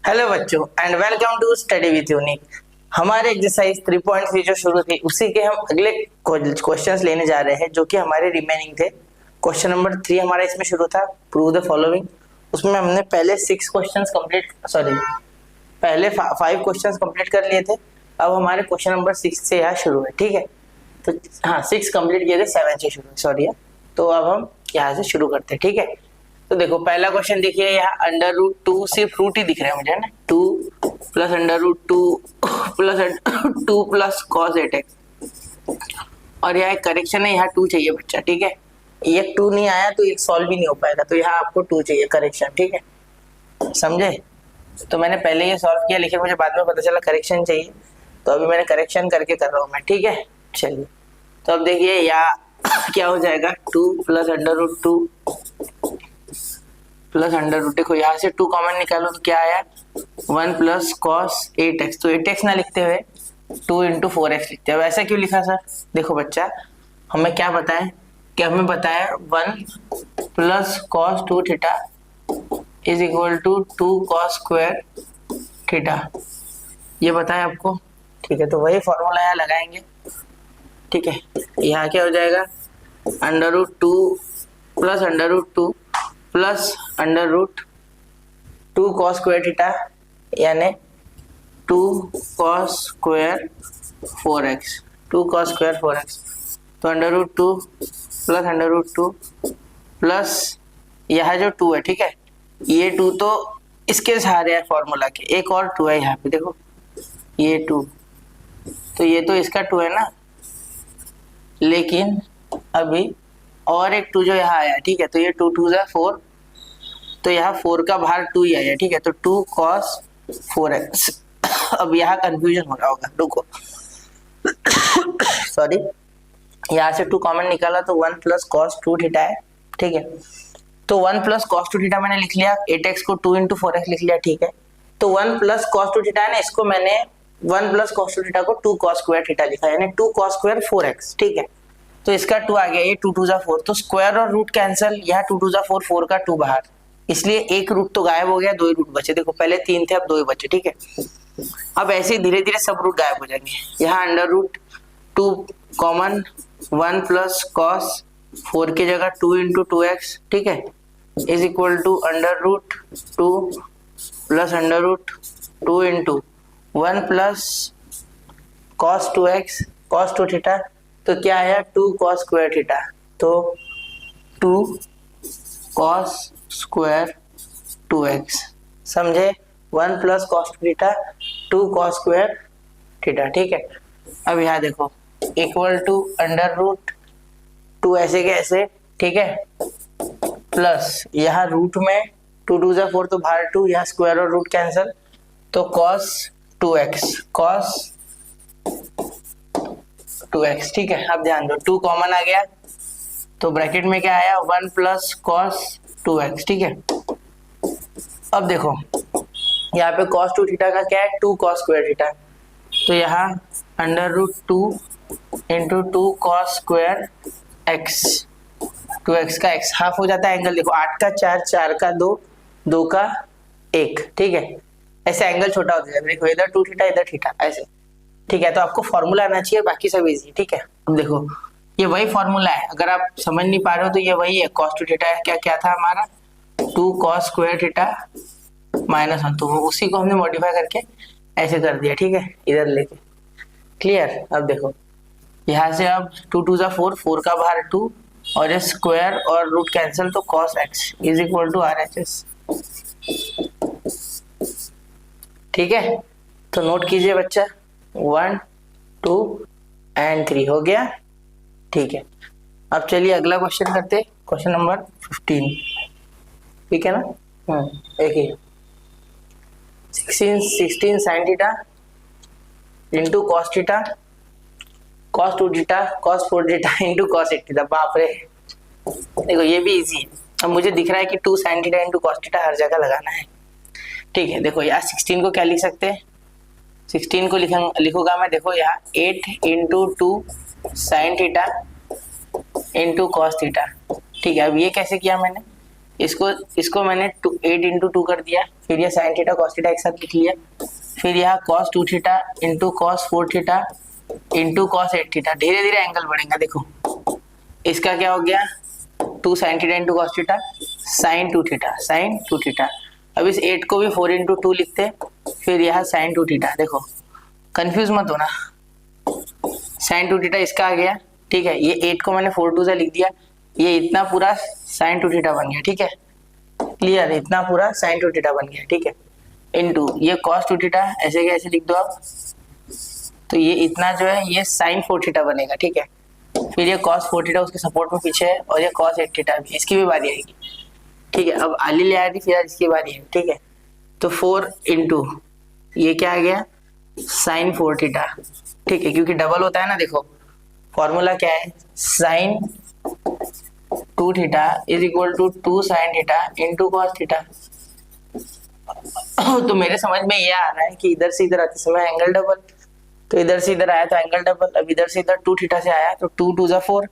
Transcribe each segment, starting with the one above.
Hello बच्चों and welcome to study with Unique. हमारे exercise 3.3 जो शुरू थी उसी के हम अगले क्वेश्चंस लेने जा रहे हैं जो कि हमारे रिमेनिंग थे। क्वेश्चन नंबर 3 हमारा इसमें शुरू था, प्रूव द फॉलोइंग। उसमें हमने पहले 5 क्वेश्चंस कंप्लीट कर लिए थे। अब हमारे क्वेश्चन नंबर 6 से यहाँ शुरू है, ठीक है। तो हाँ 6 कंप्लीट किए थे, 7 से शुरू, सॉरी। तो अब हम यहाँ से शुरू करते हैं, ठीक है। तो देखो पहला क्वेश्चन देखिए, यहाँ अंडर रूट 2 सिर्फ रूट ही दिख रहा है मुझे ना, 2 plus under root 2 plus 2 plus cos 8x। और यहाँ एक करेक्शन है, यहाँ 2 चाहिए बच्चा, ठीक है। ये 2 नहीं आया तो एक सॉल्व भी नहीं हो पाएगा, तो यहाँ आपको 2 चाहिए करेक्शन, ठीक है, समझे। तो मैंने पहले ये सॉल्व किया लेकिन मुझे बाद में पता चला करेक्शन चाहिए, तो अभी मैंने करेक्शन करके कर रहा हूँ मैं, ठीक है। चलिए तो अब देखिए यहाँ क्या हो जाएगा, 2 plus under root 2 plus under root, देखो यहाँ से 2 कॉमन निकालो तो क्या आया, 1 प्लस कॉस 8x। तो 8x ना लिखते हुए 2 इंटू 4x लिखते हैं। अब ऐसा क्यों लिखा सर? देखो बच्चा, हमें क्या पता है कि हमें पता है 1 plus cos 2 theta is equal to 2 cos square theta, ये पता है आपको, ठीक है। तो वही फॉर्मूला यहाँ लगाएंगे, ठीक है। यहाँ क्या हो जाएगा, under root 2 plus under root 2 plus under root 2 cos square theta यानी 2 cos square 4x, 2 cos square 4x। तो under root 2 plus under root 2 plus यह जो 2 है, ठीक है, ये 2 तो इसके सहारे है फॉर्मूला के, एक और 2 है यहाँ पे, देखो ये 2, तो ये तो इसका 2 है ना, लेकिन अभी और एक 2 जो यहाँ आया, ठीक है। तो ये 2 2 4, तो यहाँ 4 का बाहर 2 ही आया, ठीक है। तो 2 cos 4x। अब यहाँ कंफ्यूजन हो रहा होगा, रुको सॉरी, यहाँ से 2 कॉमन निकाला तो 1 प्लस cos 2 थीटा है, ठीक है। तो 1 प्लस cos 2 थीटा मैंने लिख लिया, 8x को 2 इंटू 4x लिख लिया, ठीक है। तो 1 प्लस cos 2 थीटा है ना, इसको मैंने 1 प्लस cos 2 थीटा को 2 cos स्क्वायर थीटा लिखा, यानी 2 cos स्क्वायर 4x, ठीक है। तो इसका 2 आ गया, ये 2 2 जा 4, तो स्क्वायर और रूट कैंसिल, यहाँ 2 2 जा 4, 4 का 2 बाहर, इसलिए एक रूट तो गायब हो गया, 2 ही रूट बचे। देखो पहले 3 थे, अब 2 ही बचे, ठीक है। अब ऐसे ही धीरे धीरे सब रूट गायब हो जाएंगे। यहाँ under root 2 common, 1 plus cos 4 की जगह 2 इंटू 2x, ठीक है, is equal to under root 2 plus under root 2 into 1 plus cos 2x cos 2 theta, तो क्या आया 2 cos स्क्वायर थीटा, तो 2 cos स्क्वायर 2x, समझे। 1 plus cos theta 2 cos square theta, ठीक है। अब यहाँ देखो इक्वल टू अंडर रूट 2 ऐसे के ऐसे, ठीक है, प्लस यहाँ रूट में 2 2 जा 4, तो बाहर 2, यहाँ स्क्वायर और रूट कैंसिल, तो cos 2x cos 2x, ठीक है। अब ध्यान दो 2 कॉमन आ गया, तो ब्रैकेट में क्या आया, 1 प्लस cos 2x, ठीक है। अब देखो यहाँ पे cos 2 थीटा का क्या है, 2 cos स्क्वायर थीटा, तो यहाँ under root 2 into 2 cos square x, 2x का x हाफ हो जाता है एंगल, देखो 8 का 4, 4 का 2, 2 का 1, ठीक है। ऐसे एंगल छोटा हो जाएगा, देखो इधर 2 थीटा इधर थीटा, ऐसे, ठीक है। तो आपको फॉर्मूला आना चाहिए, बाकी सब इजी, ठीक है। अब देखो ये वही फॉर्मूला है, अगर आप समझ नहीं पा रहे हो तो ये वही है, cos 2 थीटा है, क्या क्या था हमारा 2 cos स्क्वायर थीटा माइनस 1, तो उसी को हमने मॉडिफाई करके ऐसे कर दिया, ठीक है, इधर लेके, क्लियर। अब देखो यहाँ से अब 2 2 जा 4, 4 का बाहर 2, और ये स्क्वायर और रूट कैंसिल, तो cos x is equal to RHS, ठीक है। तो नोट कीजिए बच्चा, 1 2 एंड 3 हो गया, ठीक है। अब चलिए अगला क्वेश्चन करते, क्वेश्चन नंबर 15, ठीक है ना। एक ही 16 sin theta into cos theta cos 2 theta cos 4 theta into cos 8 theta, बाप रे। देखो ये भी इजी है, अब मुझे दिख रहा है कि 2 sin theta into cos theta हर जगह लगाना है, ठीक है। देखो यार 16 को क्या लिख सकते हैं, 16 को लिखूंगा मैं, देखो यहाँ 8 into 2 sine theta into cos theta, ठीक है। अब ये कैसे किया मैंने, इसको इसको मैंने 8 इंटू 2 कर दिया, फिर ये साइन थीटा कॉस थीटा एक साथ लिख लिया, फिर यहाँ cos 2 theta into cos 4 theta into cos 8 theta. धीरे धीरे एंगल बढ़ेगा, देखो इसका क्या हो गया 2 sine theta into cos theta sine 2 theta sine 2 theta. अब इस 8 को भी 4 इंटू 2 लिखते, फिर यहाँ साइन 2 थीटा। देखो कंफ्यूज मत होना, साइन 2 थीटा इसका आ गया, ठीक है। ये 8 को मैंने 4 2 से लिख दिया, ये इतना पूरा साइन 2 थीटा बन गया, ठीक है। क्लियर, इतना पूरा साइन 2 थीटा बन गया, ठीक है। इनटू ये कॉस 2 थीटा, ऐसे के ऐसे लिख दो आप, तो ये इतना जो है ये साइन 4 थीटा बनेगा, ठीक है। फिर ये कॉस 4 थीटा उसके सपोर्ट में पीछे है, और ये कॉस 8 थीटा भी, इसकी भी बारी आएगी, ठीक है। अब आली ले आ रही, फिर इसकी बारी है, ठीक है। तो 4 इंटू ये क्या आ गया साइन 4 थीटा, ठीक है, क्योंकि डबल होता है ना। देखो फॉर्मूला क्या है, sine 2 theta is equal to 2 sine theta into cos theta. तो मेरे समझ में ये आ रहा है कि इधर से इधर आते समय एंगल डबल, तो इधर से इधर आया तो एंगल डबल, अब इधर से इधर 2 थीटा से आया तो 2 2 4,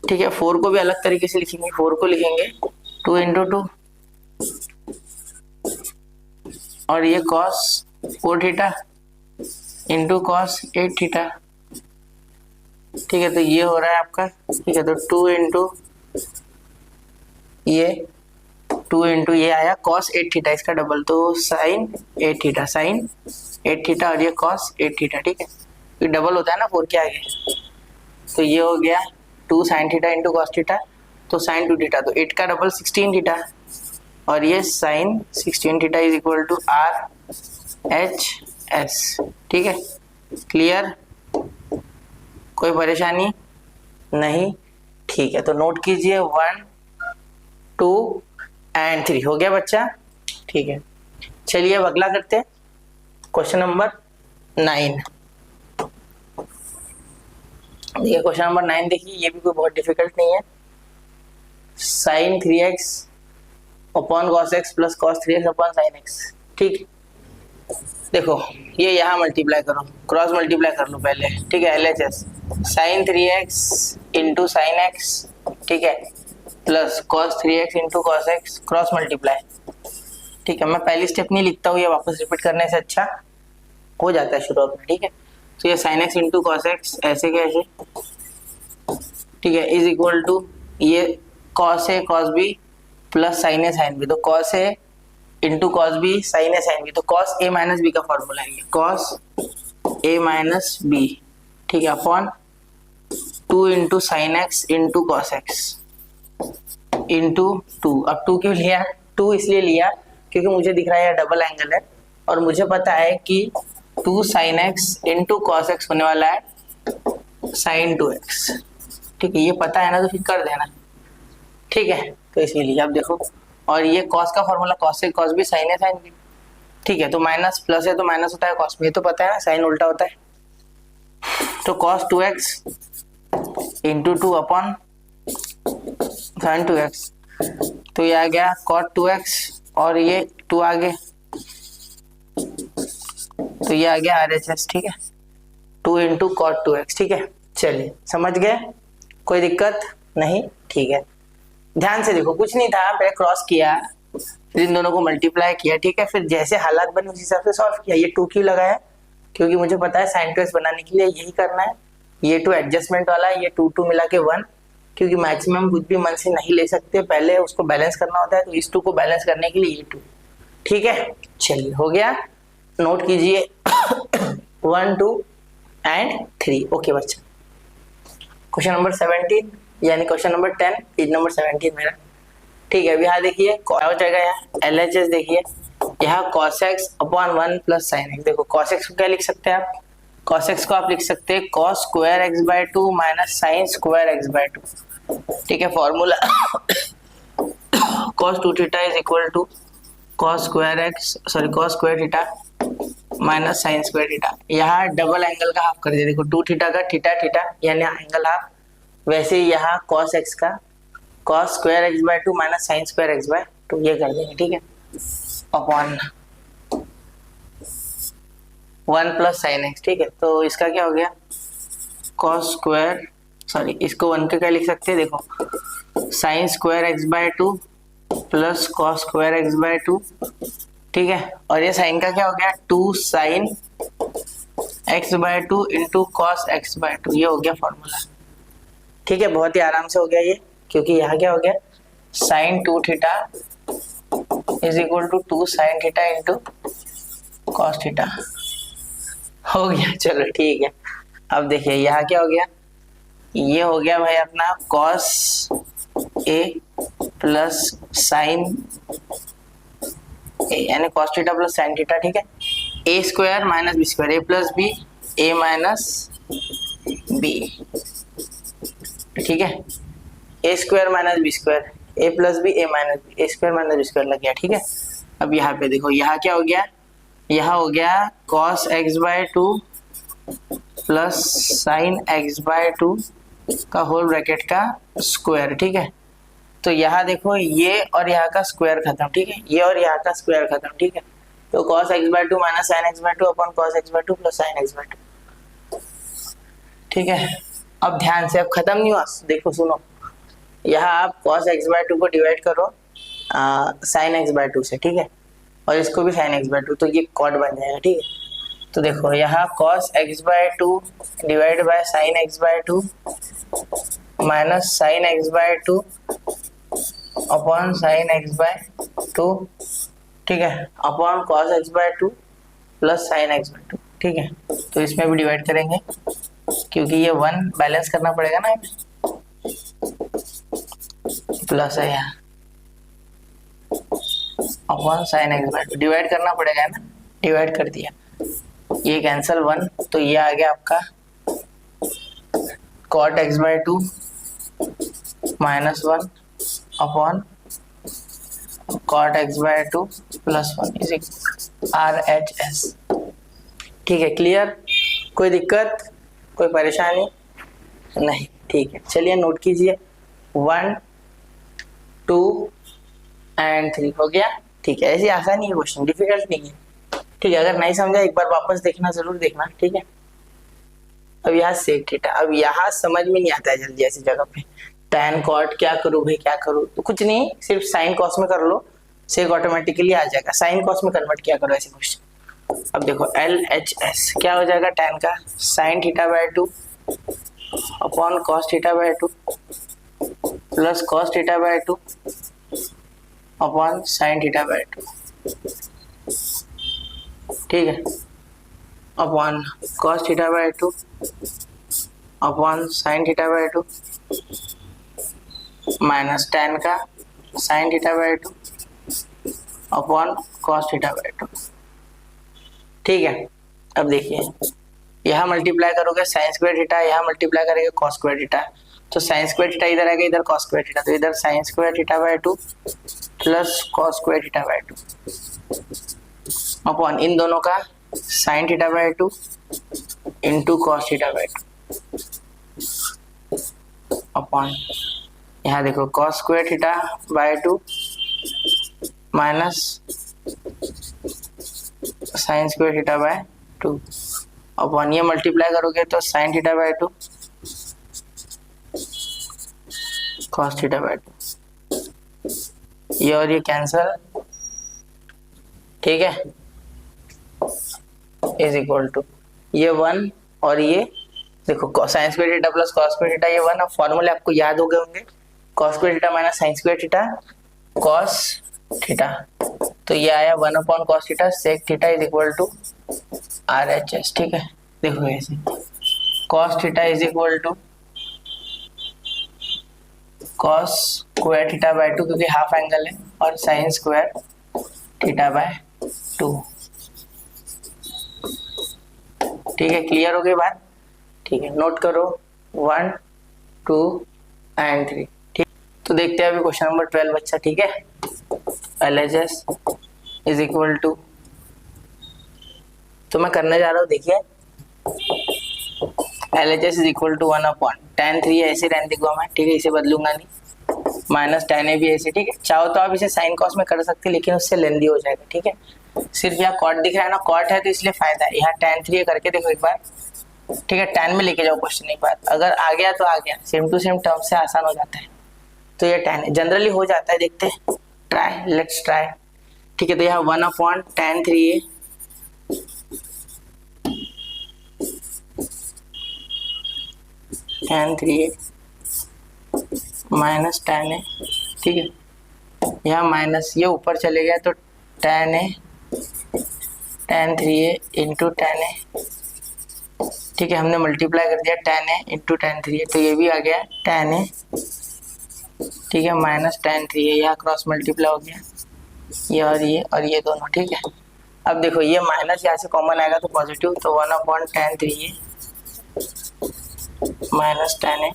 ठीक है। 4 को भी अलग तरीके से लिखेंगे, 4 को लिखेंगे 2 इंटू 2 और ये cos 4 theta into cos 8 theta, ठीक है। तो ये हो रहा है आपका, ठीक है। तो 2 इंटू ये आया कॉस 8 थीटा, इसका डबल, तो साइन 8 थीटा साइन 8 थीटा और ये कॉस 8 थीटा, ठीक है। ये डबल होता है ना 4 के आगे, तो ये हो गया 2 sine theta into cos theta, तो साइन 2 थीटा, तो 8 का डबल 16 थीटा और ये sine 16 theta is equal to R H S, ठीक है। क्लियर, कोई परेशानी नहीं, ठीक है। तो नोट कीजिए 1 2 एंड 3 हो गया बच्चा, ठीक है। चलिए अब अगला करते हैं, क्वेश्चन नंबर 9। देखिए क्वेश्चन नंबर 9 देखिए, ये भी कोई बहुत डिफिकल्ट नहीं है। Sine 3x upon cos x plus cos 3x upon sine x, ठीक। देखो ये यहाँ मल्टीप्लाई करो, क्रॉस मल्टीप्लाई कर लो पहले, ठीक है। LHS sine 3x into sine x, ठीक है, plus cos 3x into cos x, cross multiply, ठीक है। मैं पहली स्टेप नहीं लिखता हूँ, ये वापस रिपीट करने से अच्छा हो जाता है शुरुआत में, ठीक है। तो ये sine x into cos x ऐसे कैसे, ठीक है, इज इक्वल टू ये cos a cos b plus sine a sine b, तो cos a into cos b sine a sine b, तो कॉस a माइनस b का फॉर्मूला है ये, कॉस a माइनस b, ठीक है, upon 2 into sine x into cos x into 2। अब 2 क्यों लिया, 2 इसलिए लिया क्योंकि मुझे दिख रहा है डबल एंगल है और मुझे पता है कि 2 sine x into cos x होने वाला है साइन 2x, ठीक है। ये पता है ना, तो फिर कर देना, ठीक है। तो इसीलिए अब देखो, और ये कॉस का फॉर्मूला कॉस से कॉस भी साइन है साइन भी, ठीक है। तो माइनस प्लस है तो माइनस होता है कॉस में, ये तो पता है ना, साइन उल्टा होता है। तो cos 2x into 2 upon sign 2x, तो ये आ गया कॉट 2x और ये 2 आ गए, तो ये आ गया RHS, ठीक है। 2 इंटू कॉट 2x, ठीक है। चलिए समझ गए, कोई दिक्कत नहीं, ठीक है। ध्यान से देखो, कुछ नहीं था, पहले क्रॉस किया, फिर इन दोनों को मल्टीप्लाई किया, ठीक है। फिर जैसे हालात बने उस हिसाब से सॉल्व किया। ये 2 क्यों लगाया, क्योंकि मुझे पता है साइन 2x बनाने के लिए यही करना है। ये 2 एडजस्टमेंट वाला है, ये 2 2 मिला के 1, क्योंकि मैक्सिमम कुछ भी मन से नहीं ले सकते, पहले उसको बैलेंस करना होता है। तो इस 2 को बैलेंस करने के लिए ये 2, ठीक है। चलिए हो गया, नोट कीजिए 1 2 एंड 3, ओके बच्चा। क्वेश्चन नंबर 17 यानी क्वेश्चन नंबर 10, पेज नंबर 17 मेरा, ठीक है। अभी यहाँ देखिए क्या हो जाएगा, यहाँ LHS देखिए, यहाँ cos x upon 1 plus sine x। देखो cos x को क्या लिख सकते हैं आप, cos x को आप लिख सकते हैं cos square x by 2 minus sine square x by 2, ठीक है। Formula cos 2 theta is equal to cos square theta minus sine square theta. यहाँ डबल एंगल का हाफ कर दिया, देखो 2 थीटा का थीटा थीटा यानी एंगल हाफ, वैसे ही यहाँ cos x का cos square x by 2 minus sine square x by 2 ये कर देंगे, ठीक है, अपॉन 1 प्लस साइन x, ठीक है। तो इसका क्या हो गया cos स्क्वायर, इसको 1 के क्या लिख सकते हैं, देखो sine square x by 2 plus cos square x by 2, ठीक है। और ये साइन का क्या हो गया, 2 sine x by 2 into cos x by 2, ये हो गया फॉर्मूला, ठीक है। बहुत ही आराम से हो गया ये, क्योंकि यहाँ क्या हो गया, sine 2 theta is equal to 2 sine theta into cos theta हो गया। चलो ठीक है, अब देखिए यहाँ क्या हो गया, ये हो गया भाई अपना कॉस ए प्लस साइन ए, यानी cos theta plus sine theta, ठीक है। ए स्क्वायर माइनस बी स्क्वायर, ए प्लस बी ए माइनस बी, ठीक है। ए स्क्वायर माइनस बी स्क्वायर, ए प्लस बी ए माइनस बी, ए स्क्वायर माइनस बी स्क्वायर लग गया, ठीक है। अब यहाँ पे देखो, यहाँ क्या हो गया, यहाँ हो गया cos x by 2 plus sine x by 2 का होल ब्रैकेट का स्क्वायर, ठीक है। तो यहाँ देखो, ये और यहाँ का स्क्वायर खत्म, ठीक है, ये और यहाँ का स्क्वायर खत्म, ठीक है। तो cos x by 2 minus sine x by 2 upon cos x by 2 plus sine x by 2, ठीक है। अब ध्यान से, अब खत्म नहीं हुआ, देखो सुनो, यहाँ आप cos x बाय 2 को डिवाइड करो साइन x बाय 2 से, ठीक है, और इसको भी साइन x बाय 2, तो ये कॉट बन जाएगा, ठीक है। तो देखो यहाँ cos x by 2 divide by sine x by 2 minus sine x by 2 upon sine x by 2, ठीक है, upon cos x by 2 plus sine x by 2, ठीक है। तो इसमें भी डिवाइड करेंगे, क्योंकि ये 1 बैलेंस करना पड़ेगा ना, प्लस है यहाँ upon sine x by 2, divide करना पड़ेगा ना, डिवाइड कर दिया, ये कैंसल 1, तो ये आ गया आपका cot x by 2 minus 1 upon cot x by 2 plus 1 is RHS, ठीक है। क्लियर, कोई दिक्कत, कोई परेशानी नहीं, ठीक है। चलिए नोट कीजिए, 1 2 एंड 3 हो गया, ठीक है। ऐसे आसान ही है क्वेश्चन, डिफिकल्ट नहीं है, ठीक है। अगर नहीं समझा एक बार वापस देखना, जरूर देखना, ठीक है। अब यहाँ सेक थीटा, अब यहाँ समझ में नहीं आता है जल्दी ऐसी जगह पे, टैन कॉट क्या करूँ भाई, क्या करूँ, तो कुछ नहीं, सिर्फ साइन कॉस में कर लो, सेक ऑटोमेटिकली आ जाएगा। साइन कॉस में कन्वर्ट क्या करो ऐसे क्वेश्चन। अब देखो LHS क्या हो जाएगा, टैन का sine theta by 2 upon cos theta by 2 plus cos theta by 2 upon sine theta by 2, ठीक है, upon cos theta by 2 upon sine theta by 2 minus tan का sine theta by 2 upon cos theta by 2, ठीक है। अब देखिए, यहाँ multiply करोगे sine square theta, यहाँ मल्टीप्लाई करेंगे कॉस स्क्वायर थीटा, तो साइन स्क्वायर थीटा इधर आएगा, इधर कॉस स्क्वायर थीटा, तो इधर sine square theta by 2 plus cos square theta by 2 upon इन दोनों का sine theta by 2 into cos theta by 2 upon यहाँ देखो cos square theta by 2 minus sine square theta by 2 upon ये multiply करोगे तो sine theta by 2 cos theta by 2, ये और ये कैंसल, ठीक है, इज इक्वल टू ये 1 और ये देखो sine square theta plus cos square theta, ये 1। अब फॉर्मूले आपको याद हो गए होंगे, cos square theta minus sine square theta cos theta, तो ये आया 1 upon cos theta sec theta is equal to RHS, ठीक है। देखो ऐसे cos theta is equal to cos square theta by 2 क्योंकि हाफ एंगल है, और साइन स्क्वायर थीटा बाय 2, ठीक है। क्लियर हो गई बात, ठीक है। नोट करो 1 2 एंड 3, ठीक। तो देखते हैं अभी क्वेश्चन नंबर 12 बच्चा, ठीक है। LHS इज इक्वल टू, तो मैं करने जा रहा हूँ, देखिए LHS is equal to 1 upon tan 3 ऐसे रहने देगा मैं, ठीक है, इसे बदलूंगा नहीं, माइनस tan A भी ऐसे, ठीक है। चाहो तो आप इसे साइन कॉस में कर सकते हैं, लेकिन उससे लेंदी हो जाएगा, ठीक है। सिर्फ यहाँ कॉट दिख रहा है ना, कॉट है तो इसलिए फायदा है। यहाँ tan 3 करके देखो एक बार, ठीक है, tan में लेके जाओ क्वेश्चन एक बार, अगर आ गया तो आ गया, सेम टू सेम टर्म से आसान हो जाता है। तो ये tan जनरली हो जाता है, देखते हैं ट्राई, लेट्स ट्राई। ठीक है, तो यहाँ 1/tan3a tan3a minus tan a, ठीक है, यहाँ माइनस ये ऊपर चले गया तो tan a tan3a into tan a, ठीक है, हमने मल्टीप्लाई कर दिया tan a इंटू tan3a, तो ये भी आ गया tan a, ठीक है, माइनस tan3a, यहाँ क्रॉस मल्टीप्लाई हो गया ये और ये दोनों, ठीक है। अब देखो ये माइनस यहाँ से कॉमन आएगा तो पॉजिटिव, तो 1/tan3a माइनस tan a,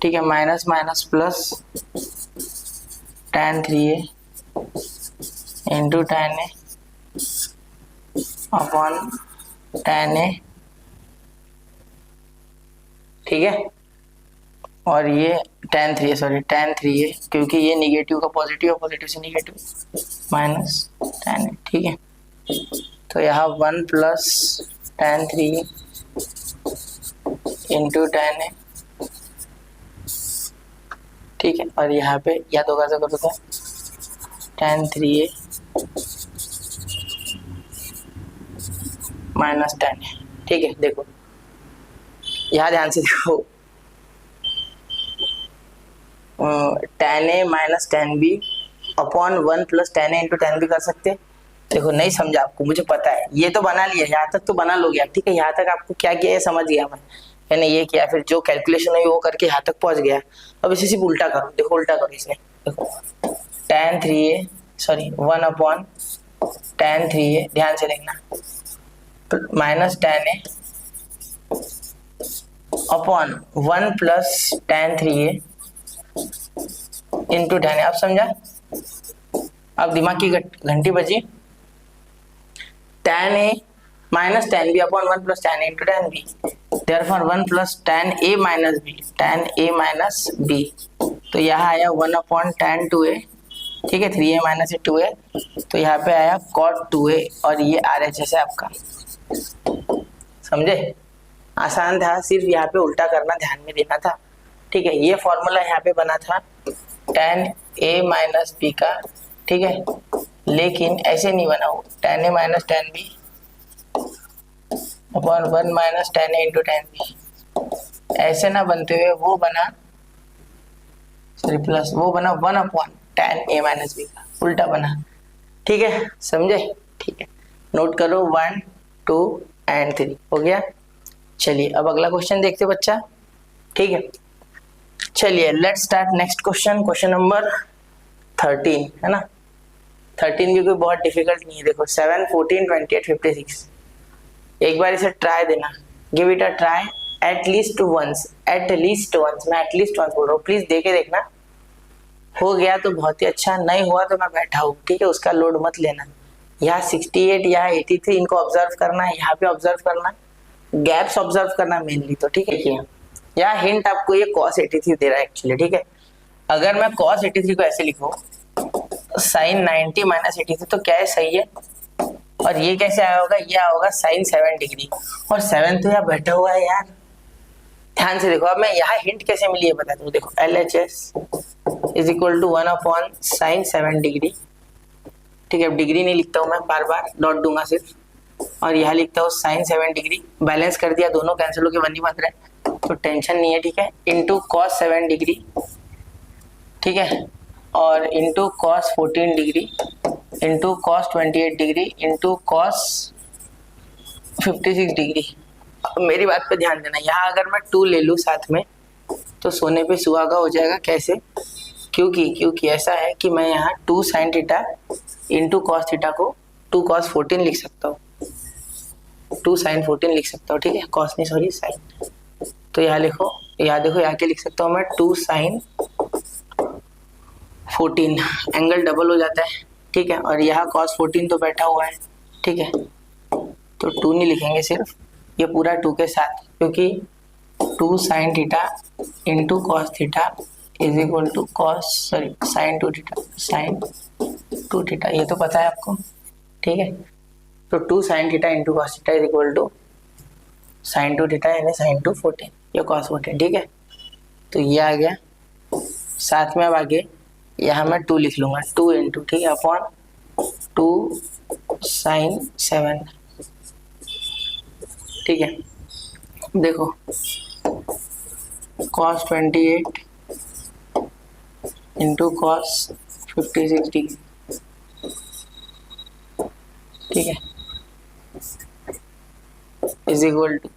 ठीक है, minus minus plus tan3a into tan a upon tan a, ठीक है, और ये tan3a क्योंकि ये निगेटिव का पॉजिटिव और पॉजिटिव से निगेटिव माइनस tan a, ठीक है। तो यहाँ 1+tan3a इंटू tan a, ठीक है, और यहाँ पे या तो कैसे करो तो tan3a माइनस tan a, ठीक है। देखो यहाँ ध्यान से देखो, tan a minus tan b upon 1+tan a into tan b कर सकते। देखो नहीं समझा आपको, मुझे पता है, ये तो बना लिया, यहाँ तक तो बना लोगे आप, ठीक है, यहाँ तक आपको क्या किया है समझ गया मैंने ये किया, फिर जो कैलकुलेशन हुई वो करके यहाँ तक पहुंच गया। अब इसे सिर्फ उल्टा करो, देखो उल्टा करो इसे, देखो tan3a सॉरी 1/tan3a, ध्यान से देखना, minus tan a upon 1+tan3a into tan a। अब समझा, अब दिमाग की घंटी बजी, tan a minus tan b upon 1+tan a into tan b, therefore 1+tan a minus b, tan a minus b, तो यहाँ आया 1/tan2a, ठीक है, 3a माइनस 2a, तो यहाँ पे आया cot2a, और ये RHS है आपका, समझे, आसान था, सिर्फ यहाँ पे उल्टा करना ध्यान में देना था, ठीक है। ये फॉर्मूला यहाँ पे बना था tan a माइनस b का, ठीक है, लेकिन ऐसे नहीं बना वो tan a minus tan b upon 1-tan a into tan b, ऐसे ना बनते हुए वो बना सॉरी प्लस, वो बना 1/tan a माइनस b का, उल्टा बना, ठीक है, समझे, ठीक है, नोट करो 1, 2 एंड 3 हो गया। चलिए अब अगला क्वेश्चन देखते बच्चा, ठीक है, चलिए let's start next question, question number 13 है ना, 13 भी कोई बहुत डिफिकल्ट नहीं है। देखो 7, 14, 28, 56, एक बार इसे ट्राई देना, give it a try at least once, मैं एटलीस्ट वंस बोल रहा हूँ, प्लीज देके देखना, हो गया तो बहुत ही अच्छा, नहीं हुआ तो मैं बैठा हूँ, ठीक है, उसका लोड मत लेना। यहाँ 68, यहाँ 83 इनको ऑब्जर्व करना है, यहाँ पे ऑब्जर्व करना, गैप्स ऑब्जर्व करना मेनली, तो ठीक है। यहाँ हिंट आपको ये cos 83 दे रहा है एक्चुअली, ठीक है, अगर मैं cos 83 को ऐसे लिखूं sin 90 माइनस 83, तो क्या है, सही है, और ये कैसे आया होगा, ये आया होगा sin 7 डिग्री, और 7 तो यहाँ बैठा हुआ है यार, ध्यान से देखो। अब मैं यहाँ हिंट कैसे मिली है बता दूं, देखो LHS is equal to 1/sin 7 degree, ठीक है, अब डिग्री नहीं लिखता हूँ मैं, बार बार डॉट दूंगा सिर्फ, और यहाँ लिखता हूँ sin 7 डिग्री, बैलेंस कर दिया, दोनों कैंसिल होकर 1 ही बन रहा है, तो टेंशन नहीं है, ठीक है, इंटू cos 7 डिग्री, ठीक है, और into cos 14 degree, into cos 28 degree, into cos 56 degree. मेरी बात पे ध्यान देना, यहाँ अगर मैं 2 ले लूँ साथ में तो सोने पे सुहागा हो जाएगा, कैसे, क्योंकि ऐसा है कि मैं यहाँ 2 sin theta into cos theta को 2 cos 14 लिख सकता हूँ, 2 sin 14 लिख सकता हूँ, ठीक है, cos नहीं सॉरी sin, तो यहाँ लिखो, यहाँ देखो, यहाँ के लिख सकता हूँ मैं 2 sin 14, एंगल डबल हो जाता है, ठीक है, और यहाँ cos 14 तो बैठा हुआ है, ठीक है, तो 2 नहीं लिखेंगे सिर्फ, ये पूरा 2 के साथ, क्योंकि 2 sin theta into cos theta is equal to sin 2 theta, sin 2 theta, ये तो पता है आपको, ठीक है, तो 2 sin theta into cos theta is equal to sin 2 theta यानी sin 2 14, ये cos 14, ठीक है, तो ये आ गया, साथ में अब आगे यहाँ मैं 2 लिख लूंगा, 2 इंटू, ठीक है, अपॉन 2 साइन 7, ठीक है। देखो cos 28 इंटू cos 56 डिग्री, ठीक है, इज इक्वल टू,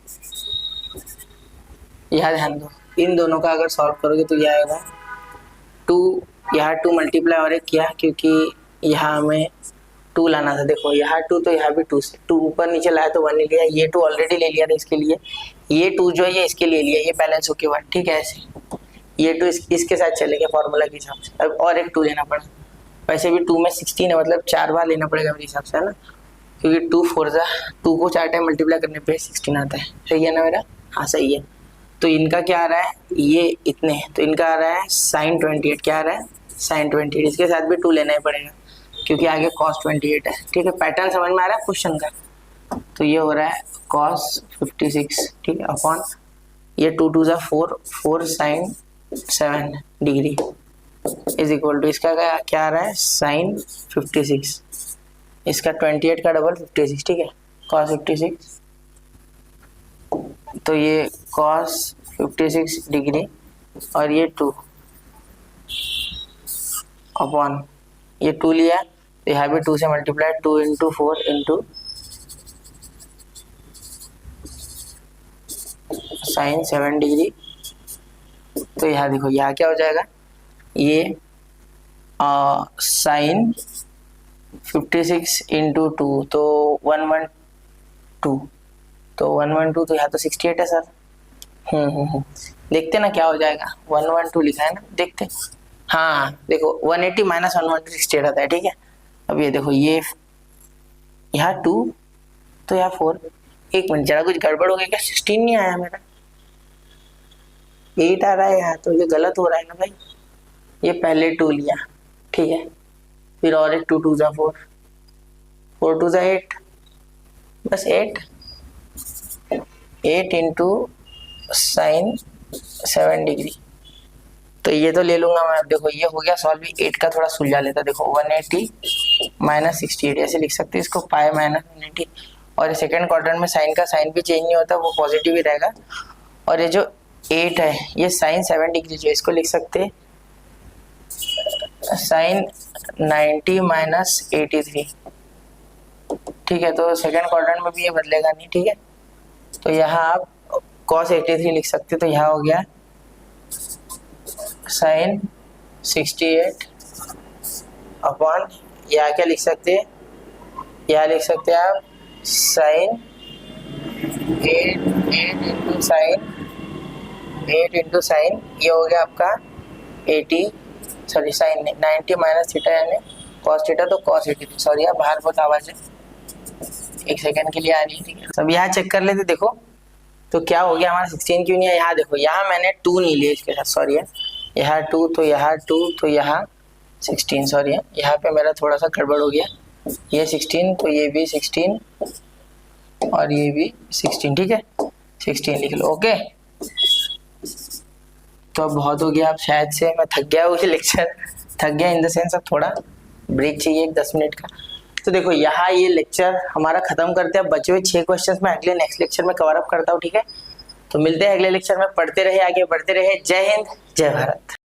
यह ध्यान दो, इन दोनों का अगर सॉल्व करोगे तो यह आएगा 2, यहाँ 2 मल्टीप्लाई और एक किया क्योंकि यहाँ हमें 2 लाना था। देखो यहाँ 2 तो यहाँ भी 2 से 2 ऊपर नीचे लाया तो 1 ले लिया, ये 2 ऑलरेडी ले लिया था इसके लिए, ये 2 जो है ये इसके लिए लिया, ये बैलेंस होके 1, ठीक है। ऐसे ये 2 इसके साथ चलेगा फॉर्मूला के हिसाब से। अब और एक 2 लेना पड़ा, वैसे भी 2 में 16 है, मतलब 4 बार लेना पड़ेगा मेरे हिसाब से, है ना, क्योंकि 2 4 2 को 4 टाइम मल्टीप्लाई करने पे 16 आता है। सही है ना मेरा? हाँ सही है। तो इनका क्या आ रहा है, ये इतने हैं, तो इनका आ रहा है साइन 28, क्या आ रहा है साइन 28, इसके साथ भी 2 लेना ही पड़ेगा क्योंकि आगे cos 28 है, ठीक है। पैटर्न समझ में आ रहा है क्वेश्चन का? तो ये हो रहा है cos 56, ठीक है, अपॉन ये 2 2 जा 4, 4 sine 7 degree is equal to, इसका क्या आ रहा है साइन 56, इसका 28 का डबल 56, ठीक है, cos 56, तो ये cos 56 डिग्री और ये 2 अपॉन ये 2 लिया तो यहाँ भी 2 से multiply, 2 into 4 into sine 7 degree, तो यहाँ देखो यहाँ क्या हो जाएगा, ये साइन 56 इंटू 2 तो 112, तो 112 तो यहाँ तो 68 है सर। देखते ना क्या हो जाएगा, 112 लिखा है ना, देखते। हाँ देखो 180 माइनस 112 68 आता है, ठीक है। अब ये देखो ये यहाँ 2 तो यहाँ 4, एक मिनट जरा कुछ गड़बड़ हो गया क्या, 16 नहीं आया मेरा, 8 आ रहा है यहाँ, तो ये गलत हो रहा है ना भाई। ये पहले 2 लिया, ठीक है, फिर और एक 2 2 जा 4, 4 2 जा 8, बस 8 इंटू साइन 7 डिग्री, तो ये तो ले लूंगा मैं। देखो ये हो गया सॉल्व, 8 का थोड़ा सुलझा लेता, देखो 180 माइनस 68 ऐसे लिख सकते हैं इसको, पाई माइनस 180, और सेकंड क्वाड्रेंट में साइन का साइन भी चेंज नहीं होता, वो पॉजिटिव ही रहेगा। और ये जो 8 है ये साइन 7 डिग्री जो, इसको लिख सकते हैं साइन 90 माइनस 83, ठीक है। तो सेकंड क्वाड्रेंट में भी ये बदलेगा नहीं, ठीक है। तो यहाँ आप cos 83 लिख सकते, तो यहाँ हो गया साइन 68 अपॉन, यहाँ क्या लिख सकते हैं, यहाँ लिख सकते हैं आप साइन 8 इंटू साइन, ये हो गया आपका 90 माइनस थीटा यानी कॉस थीटा, तो cos 83, सॉरी यार बाहर बहुत आवाज है, एक सेकंड के लिए आ रही है, ठीक है। सब यहाँ चेक कर लेते, देखो तो क्या हो गया हमारा 16 क्यों नहीं है, यहाँ देखो यहाँ मैंने 2 नहीं लिए इसके साथ, सॉरी है, यहाँ 2 तो यहाँ 2 तो यहाँ 16, सॉरी है, यहाँ पे मेरा थोड़ा सा गड़बड़ हो गया, ये 16 तो ये भी 16 और ये भी 16, ठीक है, 16 लिख लो, ओके। तो अब बहुत हो गया, अब शायद से मैं थक गया हूँ, लेक्चर थक गया इन द सेंस, अब थोड़ा ब्रेक चाहिए एक 10 मिनट का। तो देखो यहाँ ये लेक्चर हमारा खत्म करते हैं, बचे हुए 6 क्वेश्चंस मैं अगले नेक्स्ट लेक्चर में कवर अप करता हूँ, ठीक है। तो मिलते हैं अगले लेक्चर में, पढ़ते रहे, आगे बढ़ते रहे। जय हिंद, जय भारत।